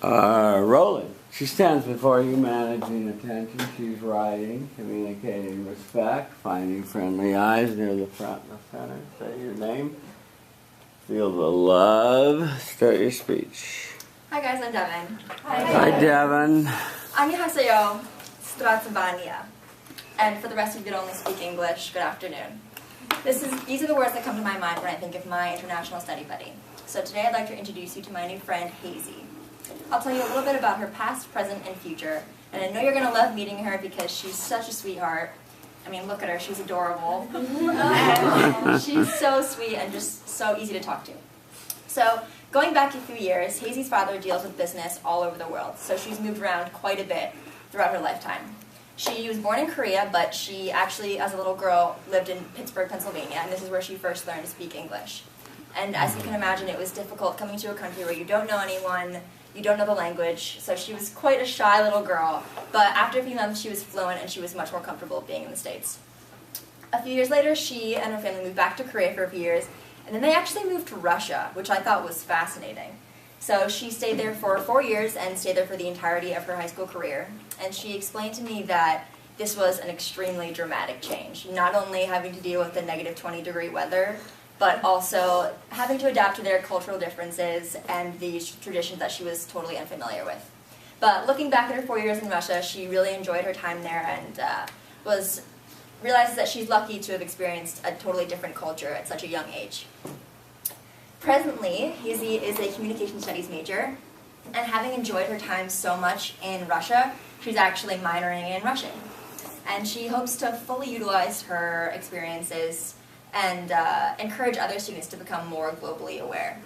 Rolling. She stands before you, managing attention. She's writing, communicating respect, finding friendly eyes near the front and the center. Say your name. Feel the love. Start your speech. Hi guys, I'm Devin. Hi, Devin. 안녕하세요. Stracvania. And for the rest of you that only speak English, good afternoon. These are the words that come to my mind when I think of my international study buddy. So today I'd like to introduce you to my new friend, Hazy. I'll tell you a little bit about her past, present, and future. And I know you're going to love meeting her because she's such a sweetheart. I mean, look at her, she's adorable. And she's so sweet and just so easy to talk to. So, going back a few years, Hazy's father deals with business all over the world. So she's moved around quite a bit throughout her lifetime. She was born in Korea, but she actually, as a little girl, lived in Pittsburgh, Pennsylvania, and this is where she first learned to speak English. And as you can imagine, it was difficult coming to a country where you don't know anyone, you don't know the language, so she was quite a shy little girl. But after a few months, she was fluent and she was much more comfortable being in the States. A few years later, she and her family moved back to Korea for a few years, and then they actually moved to Russia, which I thought was fascinating. So she stayed there for 4 years and stayed there for the entirety of her high school career. And she explained to me that this was an extremely dramatic change, not only having to deal with the negative 20-degree weather, but also having to adapt to their cultural differences and the traditions that she was totally unfamiliar with. But looking back at her 4 years in Russia, she really enjoyed her time there and realizes that she's lucky to have experienced a totally different culture at such a young age. Presently, Hazy is a communication studies major, and having enjoyed her time so much in Russia, she's actually minoring in Russian. And she hopes to fully utilize her experiences and encourage other students to become more globally aware.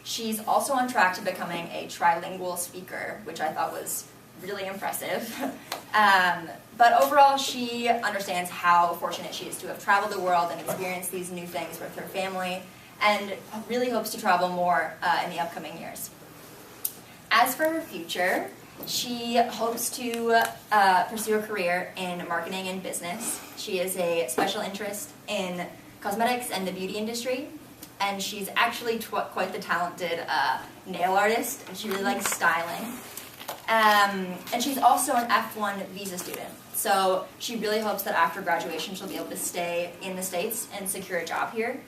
She's also on track to becoming a trilingual speaker, which I thought was really impressive. But overall, she understands how fortunate she is to have traveled the world and experienced these new things with her family, and really hopes to travel more in the upcoming years. As for her future, she hopes to pursue a career in marketing and business. She has a special interest in cosmetics and the beauty industry, and she's actually quite the talented nail artist, and she really likes styling. And she's also an F1 visa student, so she really hopes that after graduation she'll be able to stay in the States and secure a job here.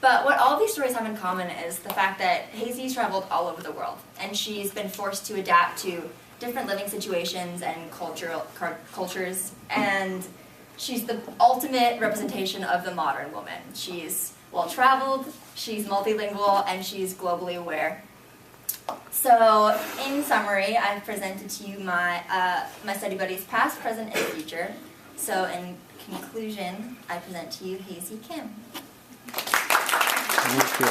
But what all these stories have in common is the fact that Hazy's traveled all over the world, and she's been forced to adapt to different living situations and cultures, and she's the ultimate representation of the modern woman. She's well-traveled, she's multilingual, and she's globally aware. So, in summary, I've presented to you my study buddies past, present, and future. So, in conclusion, I present to you Hazy Kim. Thank you.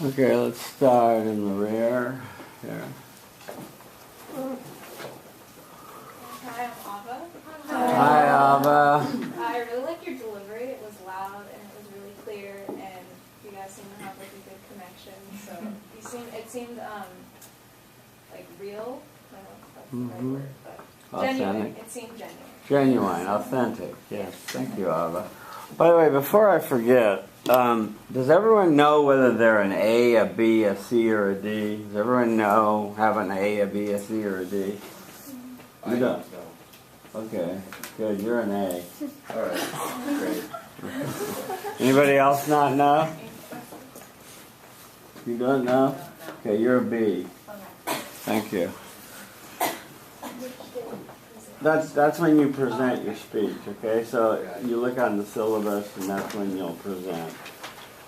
Okay, let's start in the rear. Here. Hi, I'm Ava. Hi, Ava. I really like your delivery. It was loud and it was really clear, and you guys seem to have like a good connection. So it seemed like real. I don't know if that's the right word, but genuine. It seemed genuine. Genuine, authentic. Yes, thank you, Ava. By the way, before I forget, does everyone know whether they're an A, a B, a C, or a D? Does everyone have an A, a B, a C, or a D? You don't know. Okay, good. You're an A. All right, great. Anybody else not know? You don't know? Okay, you're a B. Thank you. That's when you present your speech, okay? So you look on the syllabus and that's when you'll present.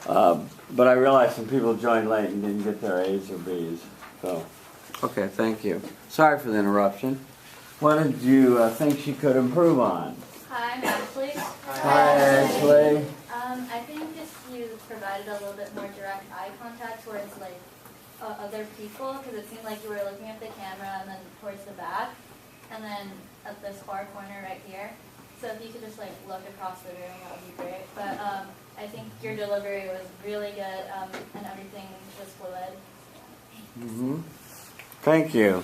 But I realize some people joined late and didn't get their A's or B's. So, okay, thank you. Sorry for the interruption. What did you think she could improve on? Hi, I'm Ashley. Hi, Ashley. I think if you provided a little bit more direct eye contact towards like other people, because it seemed like you were looking at the camera and then towards the back, and then at this far corner right here. So if you could just like look across the room, that would be great. But I think your delivery was really good, and everything was fluid. Mm-hmm. Thank you.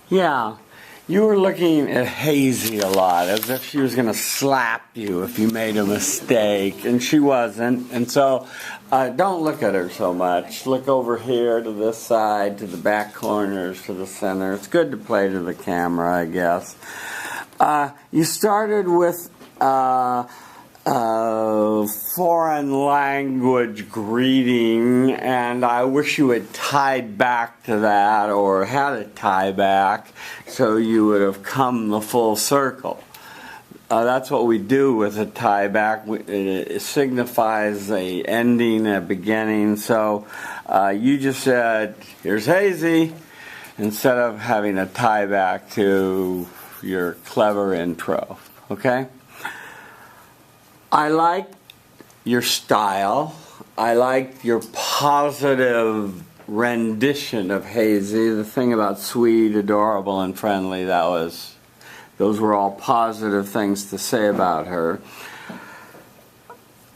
Yeah, You were looking at Hazy a lot, as if she was going to slap you if you made a mistake, and she wasn't. And so, don't look at her so much. Look over here to this side, to the back corners, to the center. It's good to play to the camera, I guess. You started with foreign language greeting, and I wish you had tied back to that, or had a tie back, so you would have come the full circle. That's what we do with a tie back. It signifies a ending, a beginning. So you just said, "Here's Hazy," instead of having a tie back to your clever intro. Okay? I like your style. I like your positive rendition of Hazy. The thing about sweet, adorable, and friendly, those were all positive things to say about her.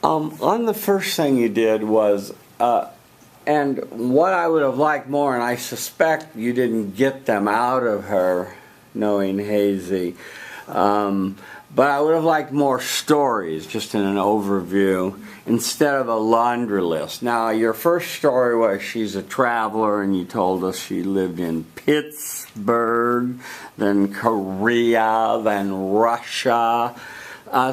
On the first thing you did was, and what I would have liked more, and I suspect you didn't get them out of her, knowing Hazy, but I would have liked more stories, just in an overview, instead of a laundry list. Now, your first story was she's a traveler, and you told us she lived in Pittsburgh, then Korea, then Russia.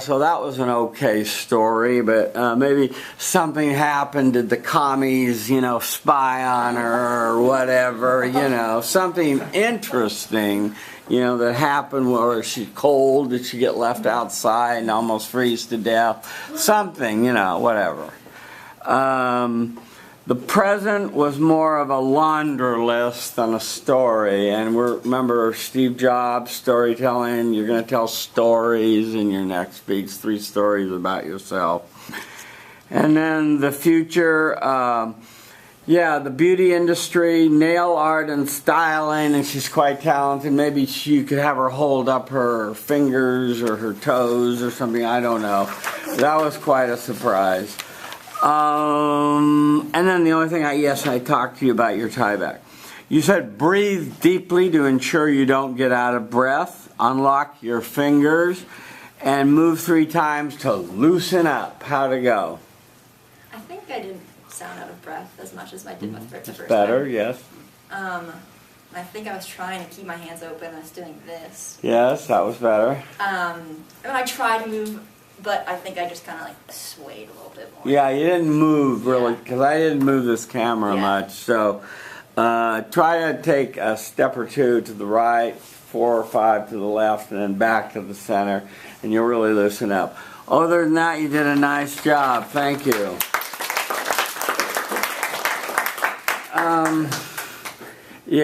So that was an okay story, but maybe something happened. Did the commies, spy on her or whatever, something interesting, that happened. Or is she cold? Did she get left outside and almost freeze to death? Something, whatever. The present was more of a laundry list than a story. And remember Steve Jobs, storytelling. You're going to tell stories in your next speech, 3 stories about yourself. And then the future, the beauty industry, nail art and styling, and she's quite talented. Maybe you could have her hold up her fingers or her toes or something, I don't know. That was quite a surprise. And then the only thing I talked to you about your tie back. You said breathe deeply to ensure you don't get out of breath, unlock your fingers, and move 3 times to loosen up. How'd it go? I think I didn't sound out of breath as much as I did the first time. Better, yes. I think I was trying to keep my hands open. I was doing this. Yes, that was better. And I tried to move, but I think I just kind of swayed a little bit more. Yeah, you didn't move really, because I didn't move this camera much. So try to take a step or 2 to the right, 4 or 5 to the left, and then back to the center, and you'll really loosen up. Other than that, you did a nice job. Thank you.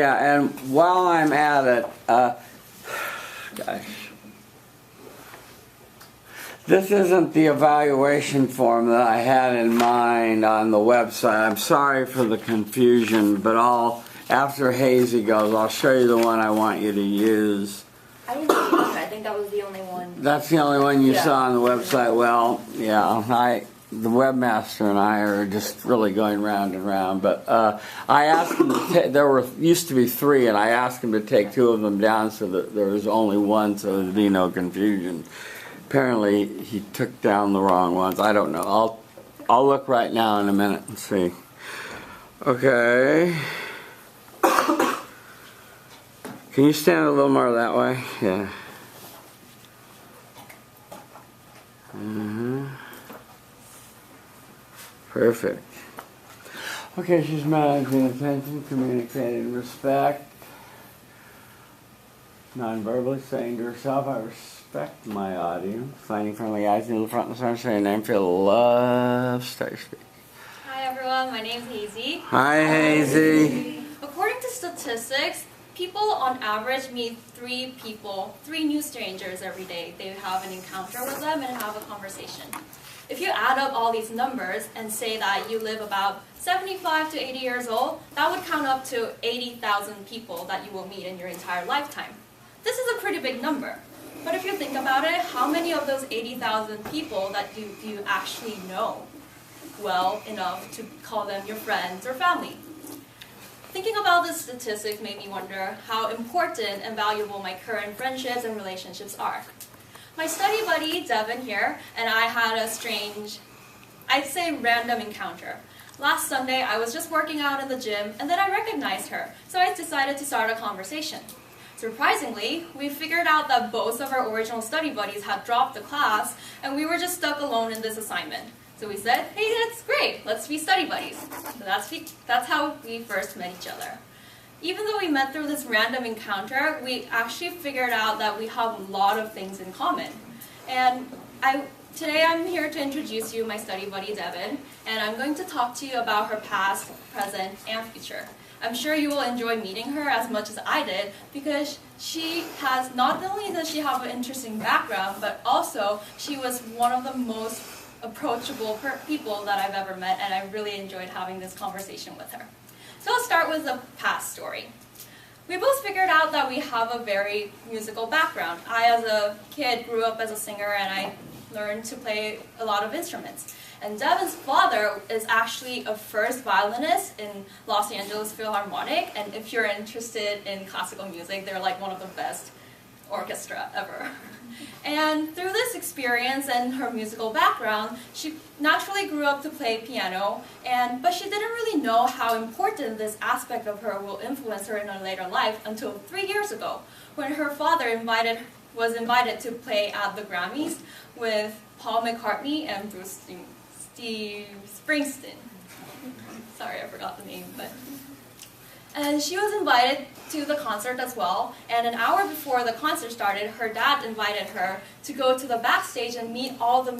And while I'm at it, gosh. This isn't the evaluation form that I had in mind on the website. I'm sorry for the confusion, but after Hazy goes, I'll show you the one I want you to use. I didn't see one. I think that was the only one. That's the only one you saw on the website. Well, the webmaster and I are just really going round and round. But I asked him to used to be 3, and I asked him to take 2 of them down so that there was only one, so there'd be no confusion. Apparently, he took down the wrong ones. I don't know. I'll look right now in a minute and see. Okay. Can you stand a little more that way? Yeah. Perfect. Okay, she's managing attention, communicating respect, non-verbally saying to herself, I respect my audience, finding friendly eyes in the front and center, saying name, feel love, start your speech. Hi everyone, my name's Hazy. Hi, Hazy. According to statistics, people on average meet 3 new strangers every day. They have an encounter with them and have a conversation. If you add up all these numbers and say that you live about 75 to 80 years old, that would count up to 80,000 people that you will meet in your entire lifetime. This is a pretty big number. But if you think about it, how many of those 80,000 people that do you actually know well enough to call them your friends or family? Thinking about the statistics made me wonder how important and valuable my current friendships and relationships are. My study buddy, Devin here, and I had a strange, I'd say random encounter. Last Sunday, I was just working out in the gym, and then I recognized her, so I decided to start a conversation. Surprisingly, we figured out that both of our original study buddies had dropped the class, and we were just stuck alone in this assignment. So we said, hey, that's great, let's be study buddies. So that's how we first met each other. Even though we met through this random encounter, we actually figured out that we have a lot of things in common. And today I'm here to introduce you my study buddy, Devin, and I'm going to talk to you about her past, present, and future. I'm sure you will enjoy meeting her as much as I did, because she has, not only does she have an interesting background, but also she was one of the most approachable people that I've ever met, and I really enjoyed having this conversation with her. So I'll start with the past story. We both figured out that we have a very musical background. I, as a kid, grew up as a singer, and I learned to play a lot of instruments. And Devin's father is actually a first violinist in Los Angeles Philharmonic, and if you're interested in classical music, they're like one of the best orchestra ever. And through this experience and her musical background, she naturally grew up to play piano, but she didn't really know how important this aspect of her will influence her in her later life until 3 years ago, when her father was invited to play at the Grammys with Paul McCartney and Steve Springsteen. Sorry, I forgot the name, but... And she was invited to the concert as well, and an hour before the concert started, her dad invited her to go to the backstage and meet all the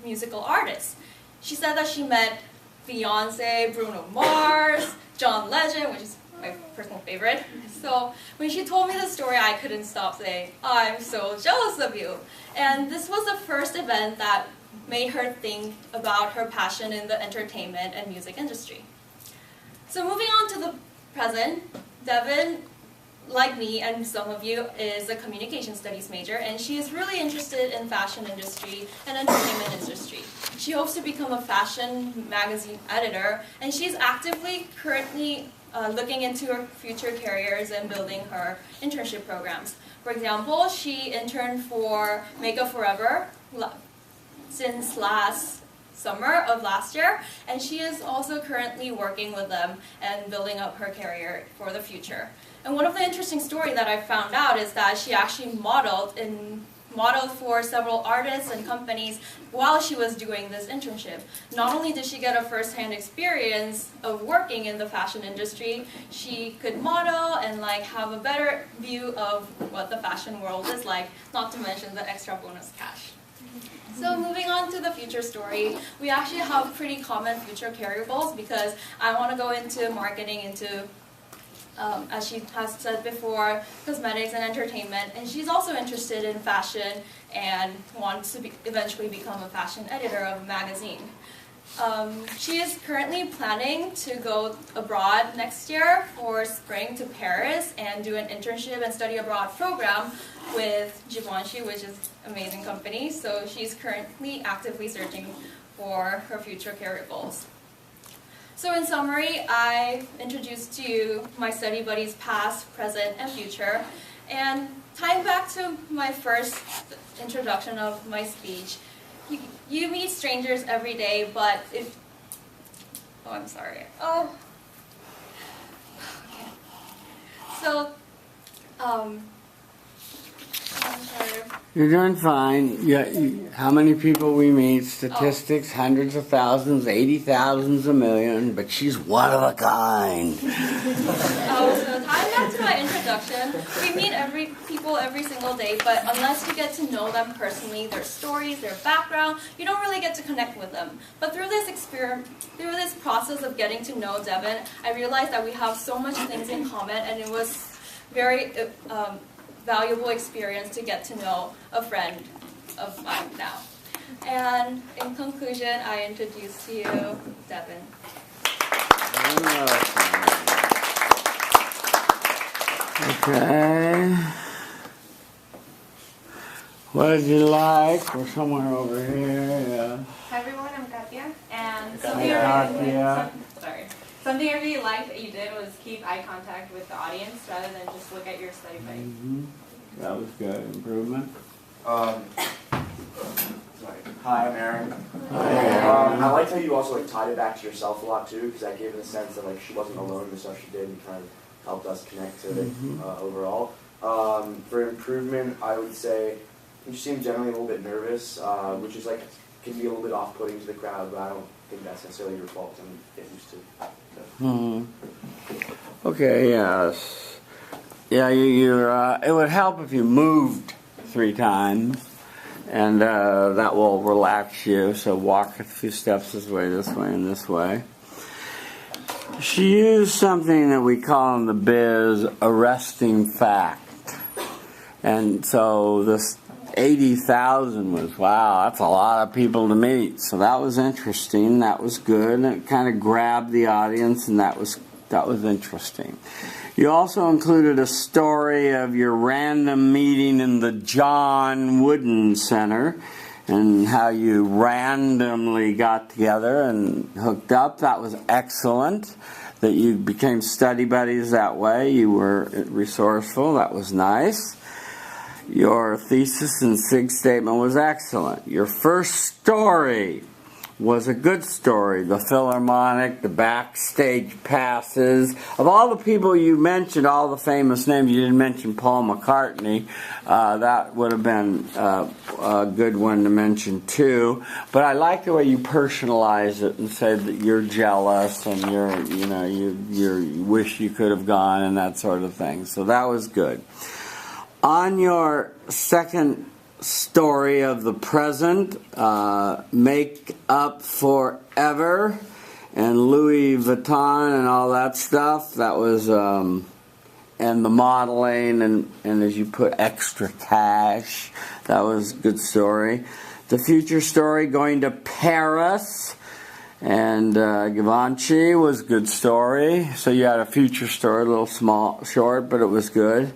musical artists. She said that she met Beyonce, Bruno Mars, John Legend, which is my personal favorite. So when she told me the story, I couldn't stop saying, I'm so jealous of you. And this was the first event that made her think about her passion in the entertainment and music industry. So moving on to the present, Devin, like me and some of you, is a communication studies major, and she is really interested in fashion industry and entertainment industry. She hopes to become a fashion magazine editor, and she's actively currently looking into her future careers and building her internship programs. For example, she interned for Makeup Forever since last summer of last year, and she is also currently working with them and building up her career for the future. And one of the interesting stories that I found out is that she actually modeled for several artists and companies while she was doing this internship. Not only did she get a first-hand experience of working in the fashion industry, she could model and have a better view of what the fashion world is like, not to mention the extra bonus cash. So moving on to the future story, we actually have pretty common future career goals, because I want to go into marketing, into, as she has said before, cosmetics and entertainment, and she's also interested in fashion and wants to eventually become a fashion editor of a magazine. She is currently planning to go abroad next year for spring to Paris and do an internship and study abroad program with Givenchy, which is an amazing company. So she's currently actively searching for her future career goals. So in summary, I introduced to you my study buddies past, present, and future. And tying back to my first introduction of my speech, you meet strangers every day, but if... Oh, I'm sorry. Oh. Okay. So, I'm sorry. You're doing fine. How many people we meet? Statistics, hundreds of thousands, 80,000, a million, but she's one of a kind. So tying back to my introduction, we meet people every single day, but unless you get to know them personally, their stories, their background, you don't really get to connect with them. But through this process of getting to know Devin, I realized that we have so much things in common, and it was very valuable experience to get to know a friend of mine now. And in conclusion, I introduce to you Devin. Okay. What did you like? We're somewhere over here. Yeah. Hi everyone, I'm Katia, and Hi, Katia. some Something I really liked that you did was keep eye contact with the audience rather than just look at your study buddy. Mm-hmm. That was good. Improvement. Sorry. Hi, I'm Aaron. Hi. I liked how you also like tied it back to yourself a lot too, because that gave it a sense that like she wasn't alone in the stuff she did, and kind of helped us connect to it overall. For improvement, I would say you seem generally a little bit nervous, which is like can be a little bit off-putting to the crowd, but I don't think that's necessarily your fault. I'm getting used to it. Okay. Yes. Yeah. It would help if you moved 3 times. And that will relax you. So walk a few steps this way, and this way. She used something that we call in the biz arresting fact. And so this 80,000 was, wow, that's a lot of people to meet. So that was interesting. That was good. And it kind of grabbed the audience, and that was interesting. You also included a story of your random meeting in the John Wooden Center and how you randomly got together and hooked up. That was excellent. That you became study buddies that way. You were resourceful. That was nice. Your thesis and SIG statement was excellent. Your first story was a good story. The Philharmonic, the backstage passes. Of all the people you mentioned, all the famous names, you didn't mention Paul McCartney. That would have been a good one to mention too. But I like the way you personalize it and said that you're jealous and you wish you could have gone and that sort of thing. So that was good. On your second story of the present, make up forever, and Louis Vuitton and all that stuff. That was, and the modeling, and as you put, extra cash. That was a good story. The future story, going to Paris, and Givenchy was a good story. So you had a future story, a little small, short, but it was good.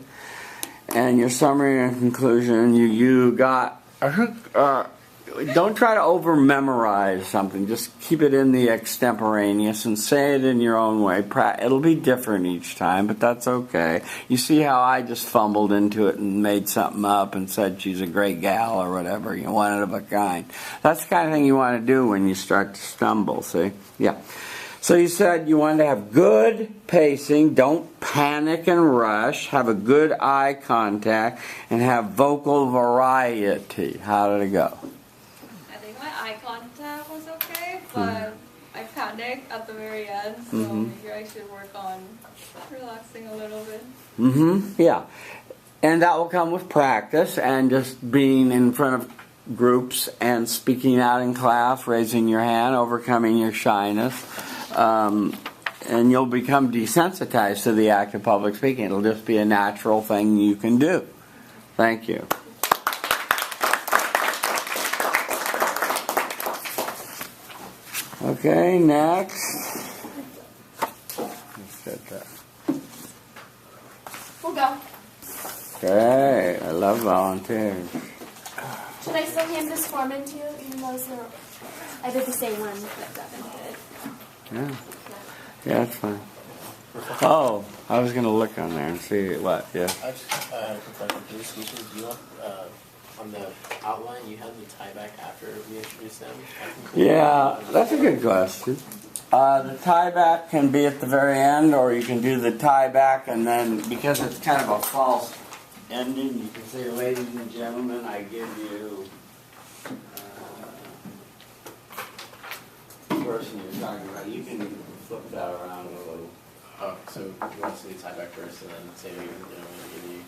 And your summary and conclusion, you got, don't try to over-memorize something. Just keep it in the extemporaneous and say it in your own way. It'll be different each time, but that's okay. You see how I just fumbled into it and made something up and said she's a great gal or whatever, one of a kind. That's the kind of thing you want to do when you start to stumble, see? Yeah. So you said you wanted to have good pacing, don't panic and rush, have a good eye contact, and have vocal variety. How did it go? I think my eye contact was okay, but I panicked at the very end, so maybe I should work on relaxing a little bit. Yeah. And that will come with practice and just being in front of groups and speaking out in class, raising your hand, overcoming your shyness. And you'll become desensitized to the act of public speaking. It'll just be a natural thing you can do. Thank you. Okay, next. We'll go. Okay, I love volunteers. Should I still hand this form in to you, even though I did the same one that Devin did? Yeah. Yeah, that's fine. Oh, I was going to look on there and see what, yeah. I just had a quick question. For the speeches, do you want, on the outline, you have the tie back after we introduce them? Yeah, that's a good question. The tie back can be at the very end, or you can do the tie back and then, because it's kind of a false ending, you can say, ladies and gentlemen, I give you the person you're talking about. You can flip that around a little. Oh, so you want to say tie back first and then say, we give you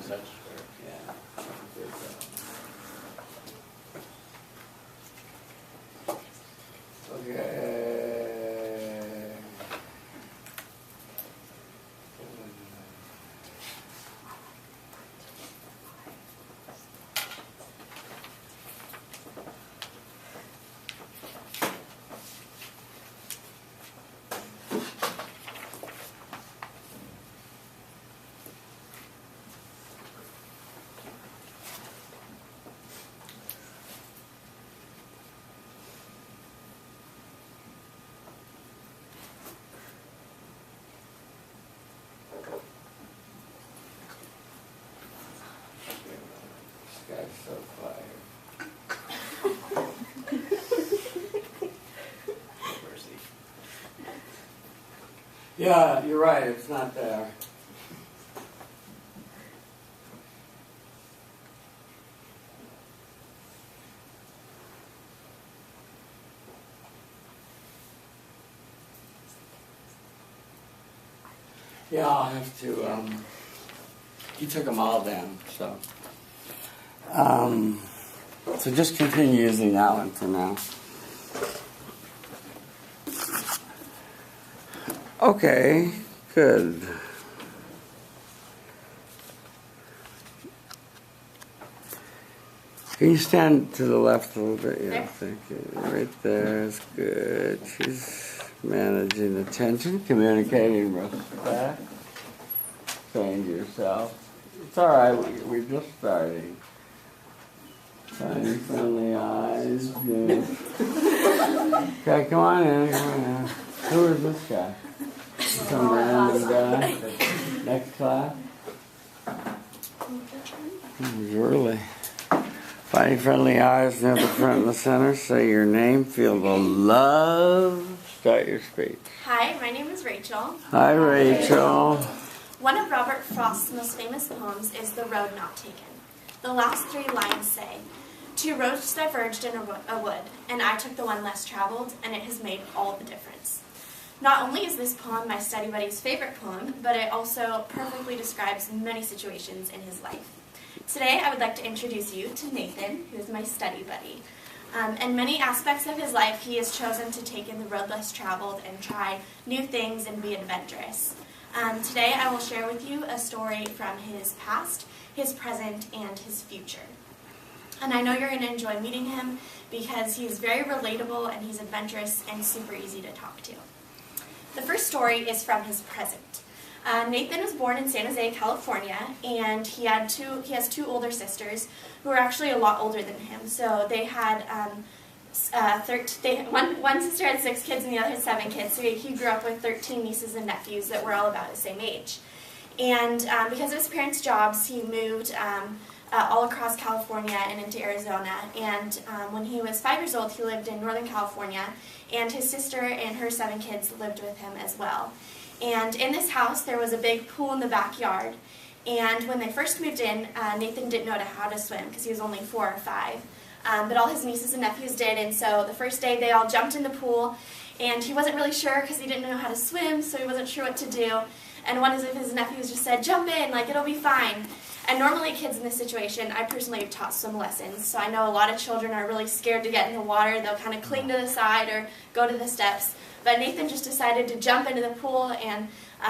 such? Or? Yeah. Okay. Yeah, you're right. It's not there. Yeah, I'll have to. He took them all down, so. So just continue using that one for now. Okay, good. Can you stand to the left a little bit? Yeah, There? thank you. Right there is good. She's managing attention, communicating respect, saying to yourself. It's all right, we're just starting. Tiny, friendly eyes. Good. Okay, come on in, come on in. Who is this guy? Some random guy. Next class? Really? Finding friendly eyes near the front and the center. Say your name. Feel the love. Start your speech. Hi, my name is Rachel. Hi, Rachel. One of Robert Frost's most famous poems is The Road Not Taken. The last 3 lines say, 2 roads diverged in a wood, and I took the one less traveled, and it has made all the difference. Not only is this poem my study buddy's favorite poem, but it also perfectly describes many situations in his life. Today, I would like to introduce you to Nathan, who is my study buddy. In many aspects of his life, he has chosen to take in the road less traveled and try new things and be adventurous. Today, I will share with you a story from his past, his present, and his future. And I know you're going to enjoy meeting him because he's very relatable and he's adventurous and super easy to talk to. The first story is from his present. Nathan was born in San Jose, California, and he has 2 older sisters who are actually a lot older than him. So they had one sister had 6 kids and the other had 7 kids. So he grew up with 13 nieces and nephews that were all about the same age. And because of his parents' jobs, he moved all across California and into Arizona. And when he was 5 years old, he lived in Northern California, and his sister and her 7 kids lived with him as well. And in this house, there was a big pool in the backyard. And when they first moved in, Nathan didn't know how to swim because he was only 4 or 5. But all his nieces and nephews did, and so the first day they all jumped in the pool, and he wasn't really sure because he didn't know how to swim, so he wasn't sure what to do. And one of his nephews just said, "Jump in, like it'll be fine." And normally kids in this situation, I personally have taught swim lessons, so I know a lot of children are really scared to get in the water. They'll kind of cling to the side or go to the steps. But Nathan just decided to jump into the pool, and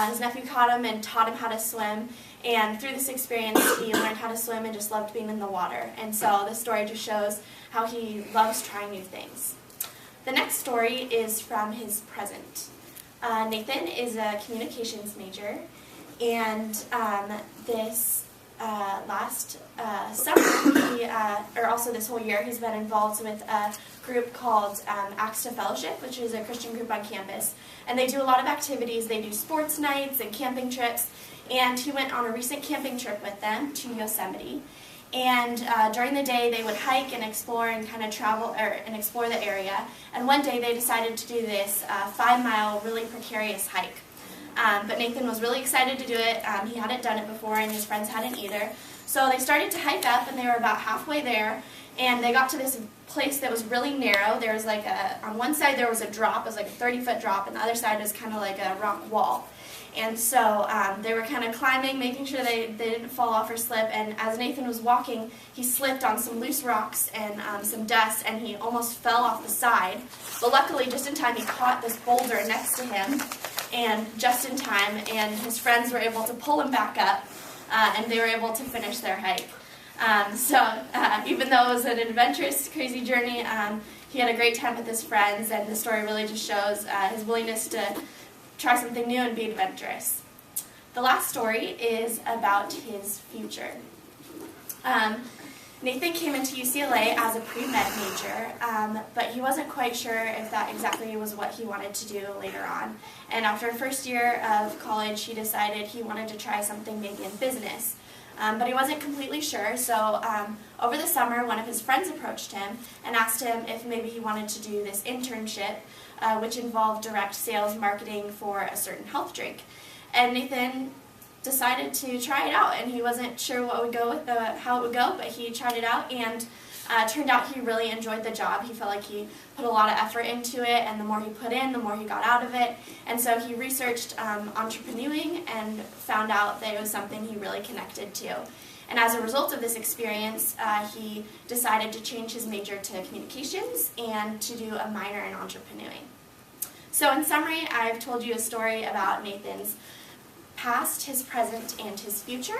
his nephew caught him and taught him how to swim. And through this experience, he learned how to swim and just loved being in the water. And so this story just shows how he loves trying new things. The next story is from his present. Nathan is a communications major, and this last summer, or also this whole year, he's been involved with a group called Acts to Fellowship, which is a Christian group on campus. And they do a lot of activities. They do sports nights and camping trips. And he went on a recent camping trip with them to Yosemite. And during the day, they would hike and explore and kind of travel and explore the area. And one day, they decided to do this 5-mile, really precarious hike. But Nathan was really excited to do it. He hadn't done it before, and his friends hadn't either. So they started to hike up, and they were about halfway there. And they got to this place that was really narrow. There was like on one side there was a drop, it was like a 30-foot drop, and the other side was kind of like a rock wall. And so they were kind of climbing, making sure they didn't fall off or slip. And as Nathan was walking, he slipped on some loose rocks and some dust, and he almost fell off the side. But luckily, just in time, he caught this boulder next to him, and just in time, and his friends were able to pull him back up, and they were able to finish their hike. Even though it was an adventurous, crazy journey, he had a great time with his friends, and the story really just shows his willingness to try something new and be adventurous. The last story is about his future. Nathan came into UCLA as a pre-med major, but he wasn't quite sure if that exactly was what he wanted to do later on. And after first year of college, he decided he wanted to try something maybe in business. but he wasn't completely sure. So over the summer, one of his friends approached him and asked him if maybe he wanted to do this internship, which involved direct sales marketing for a certain health drink. And Nathan decided to try it out, and he wasn't sure what would go with how it would go, but he tried it out, and turned out he really enjoyed the job. He felt like he put a lot of effort into it, and the more he put in, the more he got out of it. And so he researched entrepreneuring and found out that it was something he really connected to. And as a result of this experience, he decided to change his major to communications and to do a minor in entrepreneuring. So in summary, I've told you a story about Nathan's past, his present, and his future.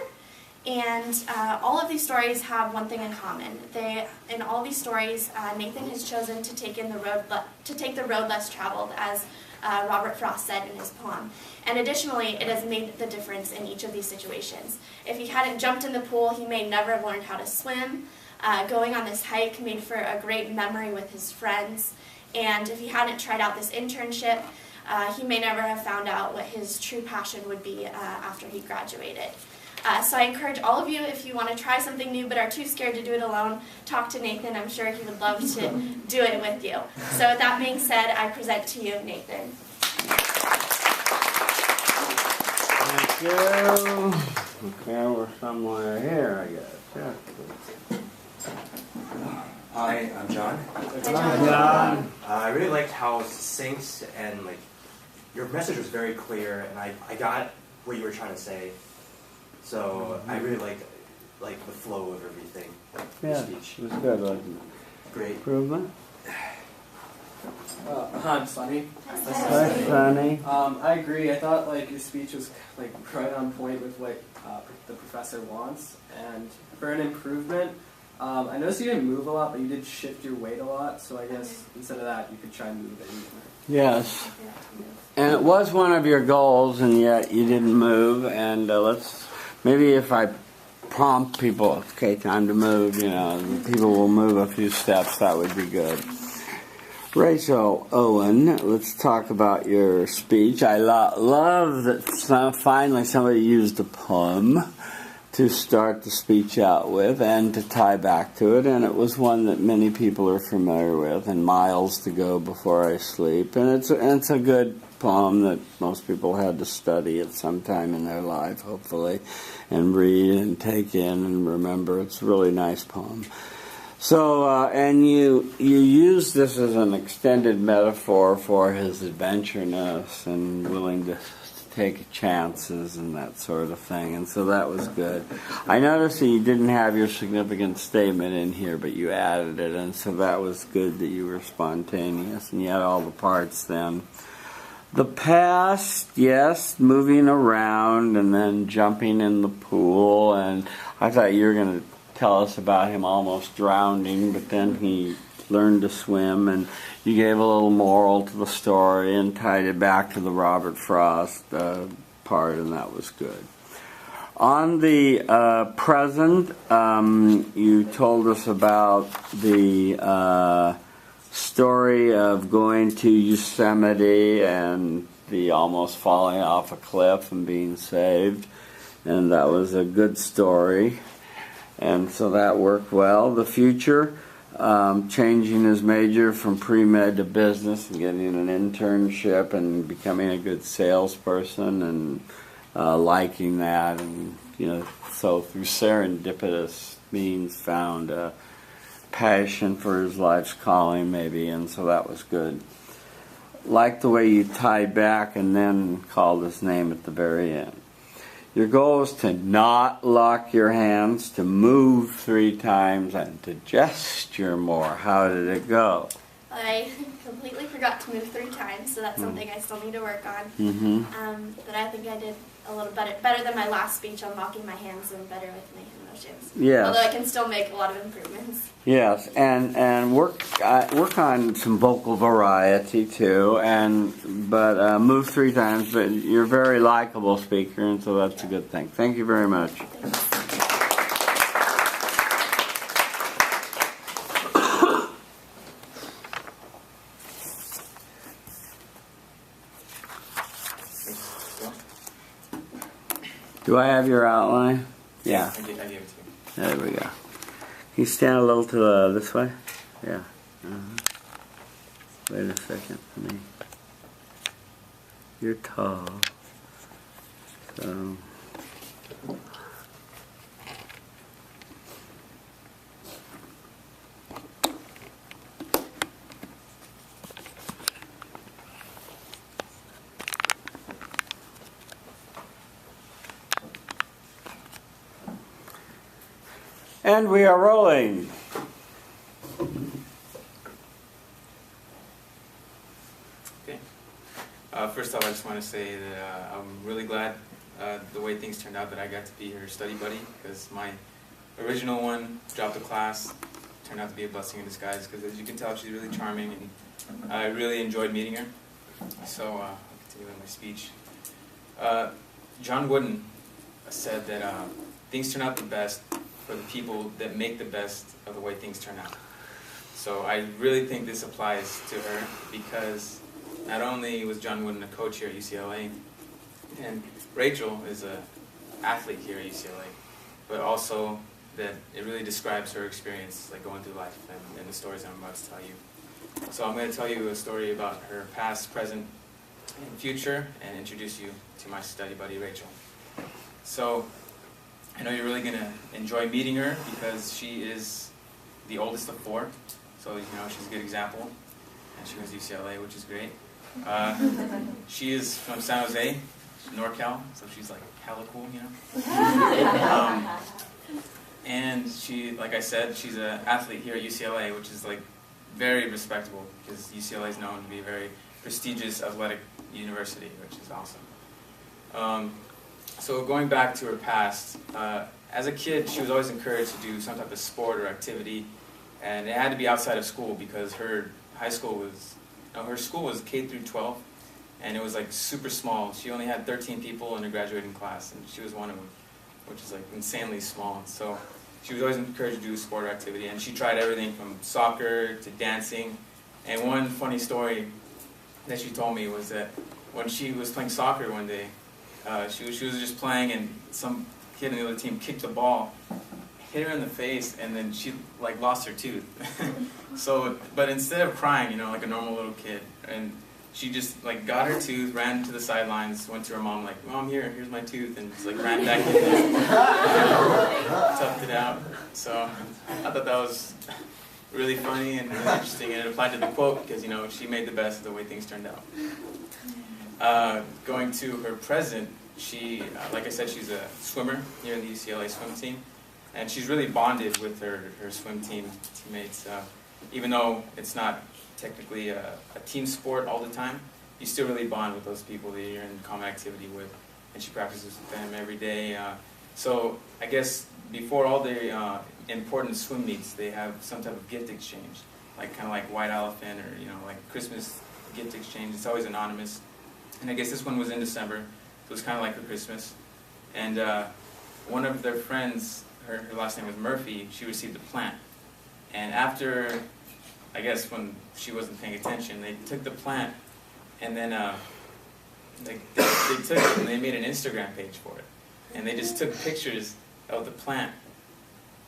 And all of these stories have one thing in common. In all these stories, Nathan has chosen to take the road less traveled, as Robert Frost said in his poem. And additionally, it has made the difference in each of these situations. If he hadn't jumped in the pool, he may never have learned how to swim. Going on this hike made for a great memory with his friends. And if he hadn't tried out this internship, he may never have found out what his true passion would be after he graduated. So I encourage all of you, if you want to try something new but are too scared to do it alone, talk to Nathan. I'm sure he would love to do it with you. So with that being said, I present to you Nathan. Thank you. Okay, we're somewhere here, I guess. Yeah. Hi, I'm John. John. I really liked how succinct and your message was very clear, and I got what you were trying to say. So I really liked the flow of everything. Yeah, The speech. it was good, wasn't it? Great. Improvement? Hi, I'm Sunny. Hi, Sonny. I agree. I thought your speech was right on point with what the professor wants. And for an improvement, I noticed you didn't move a lot, but you did shift your weight a lot. So I guess instead of that, you could try and move it more. Yes. And it was one of your goals, and yet you didn't move. And maybe if I prompt people, okay, time to move, people will move a few steps, that would be good. Rachel Owen, let's talk about your speech. I love that finally somebody used a poem to start the speech out with and to tie back to it, and it was one that many people are familiar with, and Miles to Go Before I Sleep, and it's a good poem that most people had to study at some time in their life, hopefully, and read and take in and remember. It's a really nice poem. So, and you use this as an extended metaphor for his adventureness and willing to take chances and that sort of thing, and so that was good. I noticed that you didn't have your significant statement in here, but you added it, and so that was good that you were spontaneous, and you had all the parts then. The past, yes, moving around and then jumping in the pool, and I thought you were going to tell us about him almost drowning, but then he learned to swim, and you gave a little moral to the story and tied it back to the Robert Frost part, and that was good. On the present, you told us about the story of going to Yosemite and the almost falling off a cliff and being saved, and that was a good story, and so that worked well. The future, changing his major from pre-med to business and getting an internship and becoming a good salesperson and liking that, and so through serendipitous means found a passion for his life's calling maybe, and so that was good. Like the way you tied back and then called his name at the very end. Your goal is to not lock your hands, to move 3 times, and to gesture more. How did it go? I completely forgot to move 3 times, so that's something I still need to work on. Mm-hmm. But I think I did a little better than my last speech on locking my hands and better with my emotions. Yes. Although I can still make a lot of improvements. Yes, and work on some vocal variety too, but move 3 times. But you're a very likable speaker, and so that's a good thing. Thank you very much. Do I have your outline? Yeah. I gave it to you. There we go. Can you stand a little to this way? Yeah. Wait a second for me. You're tall. So. And we are rolling. Okay. First off, I just want to say that I'm really glad the way things turned out that I got to be her study buddy, because my original one dropped a class, turned out to be a blessing in disguise, because as you can tell, she's really charming, and I really enjoyed meeting her. So I'll continue with my speech. John Wooden said that things turn out the best for the people that make the best of the way things turn out. So I really think this applies to her, because not only was John Wooden a coach here at UCLA, and Rachel is an athlete here at UCLA, but also that it really describes her experience, like going through life and the stories I'm about to tell you. So I'm going to tell you a story about her past, present, and future, and introduce you to my study buddy, Rachel. So I know you're really going to enjoy meeting her, because she is the oldest of 4. So, you know, she's a good example. And she goes to UCLA, which is great. She is from San Jose, NorCal, so she's like hella cool, you know? And she, like I said, she's an athlete here at UCLA, which is like very respectable, because UCLA is known to be a very prestigious athletic university, which is awesome. So going back to her past, as a kid, she was always encouraged to do some type of sport or activity, and it had to be outside of school, because her school was K through 12, and it was like super small. She only had 13 people in her graduating class, and she was one of them, which is like insanely small. So she was always encouraged to do sport or activity, and she tried everything from soccer to dancing. And one funny story that she told me was that when she was playing soccer one day, she was just playing, and some kid on the other team kicked the ball, hit her in the face, and then she like lost her tooth. So, but instead of crying, you know, like a normal little kid, and she just like got her tooth, ran to the sidelines, went to her mom like, "Mom, here's my tooth," and just like ran back in there, toughed it out. So I thought that was really funny and really interesting, and it applied to the quote, because, you know, she made the best of the way things turned out. Going to her present, she, like I said, she's a swimmer here in the UCLA swim team, and she's really bonded with her swim teammates. Even though it's not technically a team sport all the time, you still really bond with those people that you're in common activity with, and she practices with them every day. So I guess before all the important swim meets, they have some type of gift exchange, like kind of like White Elephant, or, you know, like Christmas gift exchange. It's always anonymous, and I guess this one was in December, so it was kind of like for Christmas. And one of their friends, her last name was Murphy, she received a plant, and after, I guess when she wasn't paying attention, they took the plant, and then they took it and they made an Instagram page for it, and they just took pictures of the plant,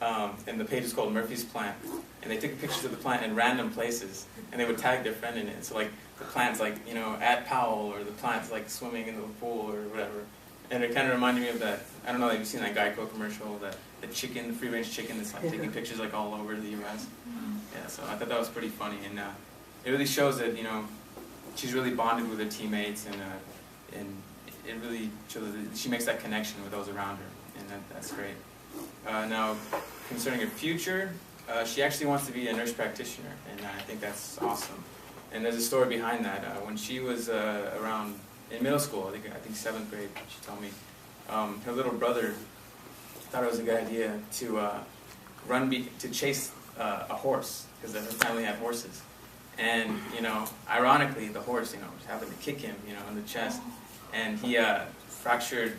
and the page is called Murphy's Plant, and they took pictures of the plant in random places, and they would tag their friend in it. So like the plant's like, you know, at Powell, or the plant's like swimming in the pool or whatever, and it kind of reminded me of that. I don't know if you've seen that Geico commercial, the chicken, the free range chicken that's like taking pictures like all over the U.S. Yeah, so I thought that was pretty funny, and it really shows that, you know, she's really bonded with her teammates, and it really shows that she makes that connection with those around her, and that's great. Now, concerning her future, she actually wants to be a nurse practitioner, and I think that's awesome. And there's a story behind that. When she was around in middle school, I think 7th grade, she told me, her little brother thought it was a good idea to chase a horse, because her family had horses. And, you know, ironically, the horse, you know, happened to kick him, you know, in the chest, and he fractured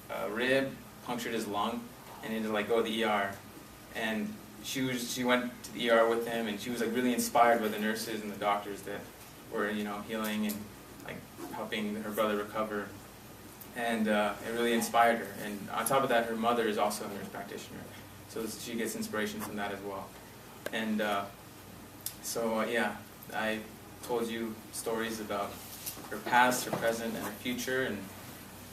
a rib, punctured his lung, and he had to like go to the ER. And she went to the ER with him, and she was like really inspired by the nurses and the doctors that were, you know, healing and like helping her brother recover. and it really inspired her. And on top of that, her mother is also a nurse practitioner, so she gets inspiration from that as well. And yeah, I told you stories about her past, her present, and her future,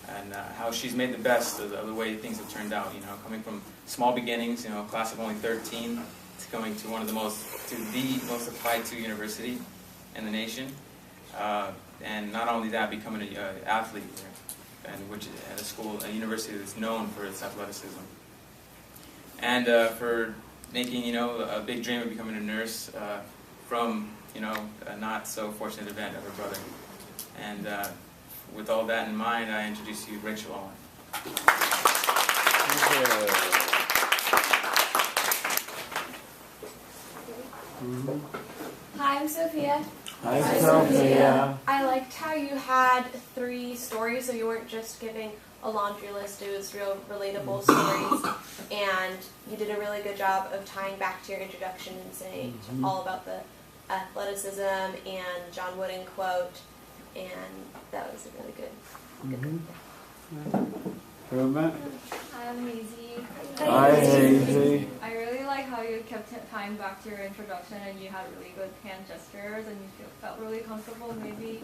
and how she's made the best of the way things have turned out. You know, coming from small beginnings, you know, a class of only 13, to coming to the most applied to university in the nation, and not only that, becoming an athlete, and which at a university that's known for its athleticism, and for making, you know, a big dream of becoming a nurse from, you know, a not so fortunate event of her brother. And with all that in mind, I introduce you Rachel Owen. Hi, I'm Sophia. Hi, Sophia. I liked how you had 3 stories, so you weren't just giving a laundry list. It was real relatable stories, and you did a really good job of tying back to your introduction and saying all about the athleticism and John Wooden quote, and that was a really good Improvement. Hi, I'm Maisie. Hi, Hazy. I really like how you kept tying back to your introduction, and you had really good hand gestures, and you felt really comfortable. Maybe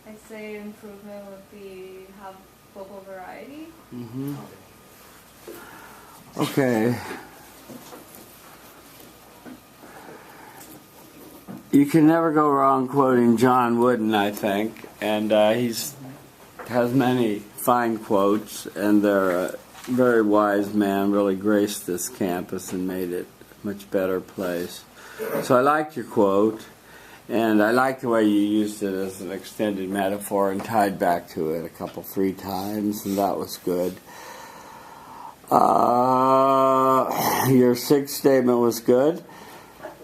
I'd say improvement would be have vocal variety. Okay. You can never go wrong quoting John Wooden, I think, and has many fine quotes, and they're a very wise man, really graced this campus and made it a much better place. So I liked your quote, and I liked the way you used it as an extended metaphor and tied back to it 3 times, and that was good. Your 6th statement was good.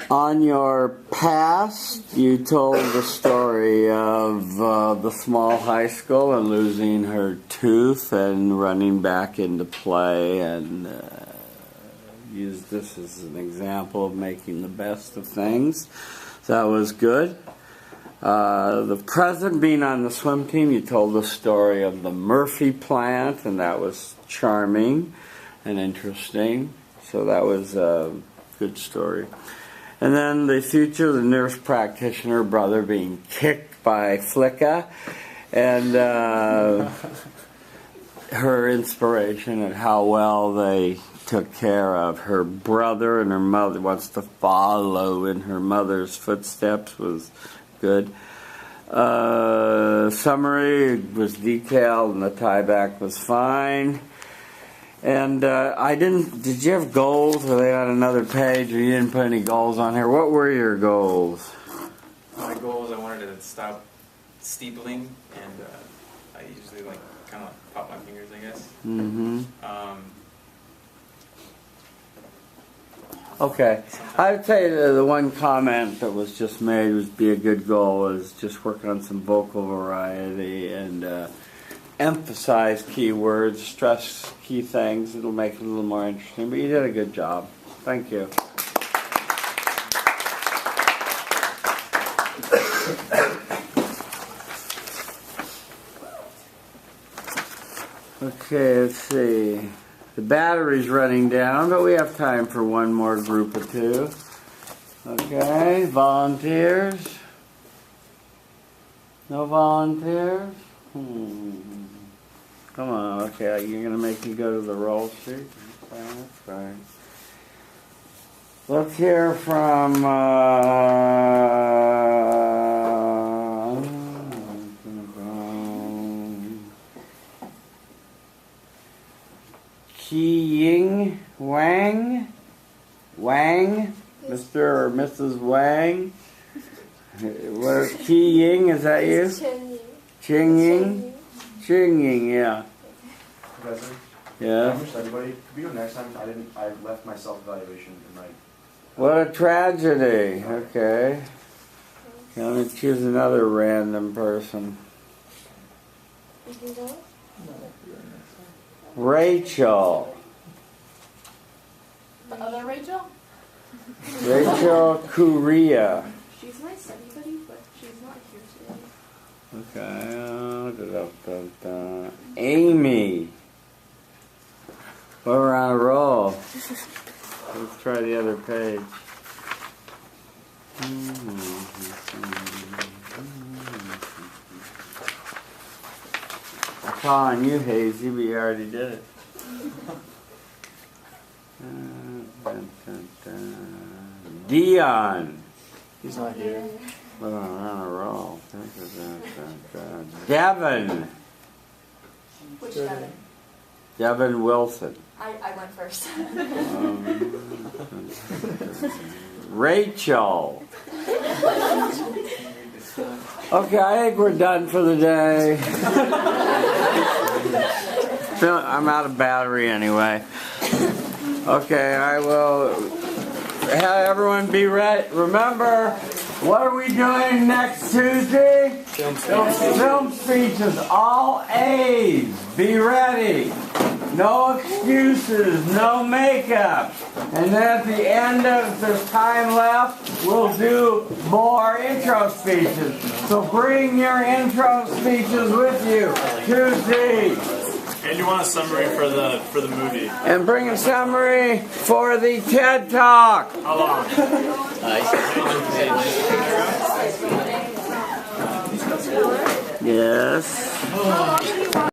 On your past, you told the story of the small high school and losing her tooth and running back into play, and used this as an example of making the best of things. So that was good. The present, being on the swim team, you told the story of the Murphy plant, and that was charming and interesting. So that was a good story. And then the future, the nurse practitioner brother being kicked by Flicka, and her inspiration and how well they took care of her brother, and her mother wants to follow in her mother's footsteps was good. Summary was detailed, and the tieback was fine. And did you have goals? Were they on another page, or you didn't put any goals on here? What were your goals? My goals, I wanted to stop steepling, and I usually kind of pop my fingers, I guess. Okay. I'd say the one comment that was just made would be a good goal is just work on some vocal variety and emphasize key words, stress key things. It'll make it a little more interesting. But you did a good job. Thank you. Okay, let's see. The battery's running down, but we have time for one more group or 2. Okay, volunteers? No volunteers? Come on, okay, you're going to make me go to the roll sheet? Okay, that's fine. Let's hear from Qi-Ying Wang? Mr. or Mrs. Wang? What, Qi-Ying, is that you? Qing-Ying? Qing-Ying, yeah. Professor? Yeah. I'm study buddy. Could we go next time? I left my self-evaluation in my... What a tragedy. Okay. Let me choose another random person. Rachel. The other Rachel? Rachel Correa. She's my study buddy, but she's not here today. Okay. Amy. We're on a roll. Let's try the other page. I'm calling you Hazy, but you already did it. Dion. He's not here. We're on a roll. Devin. Which Devin? Devin Wilson. I went first. Rachel. Okay, I think we're done for the day. I'm out of battery anyway. Okay, I will have everyone be ready. Remember, what are we doing next Tuesday? Film speeches, all A's. Be ready. No excuses, no makeup. And then at the end, if there's time left, we'll do more intro speeches. So bring your intro speeches with you Tuesday. And you want a summary for the movie? And bring a summary for the TED Talk. How long? Yes.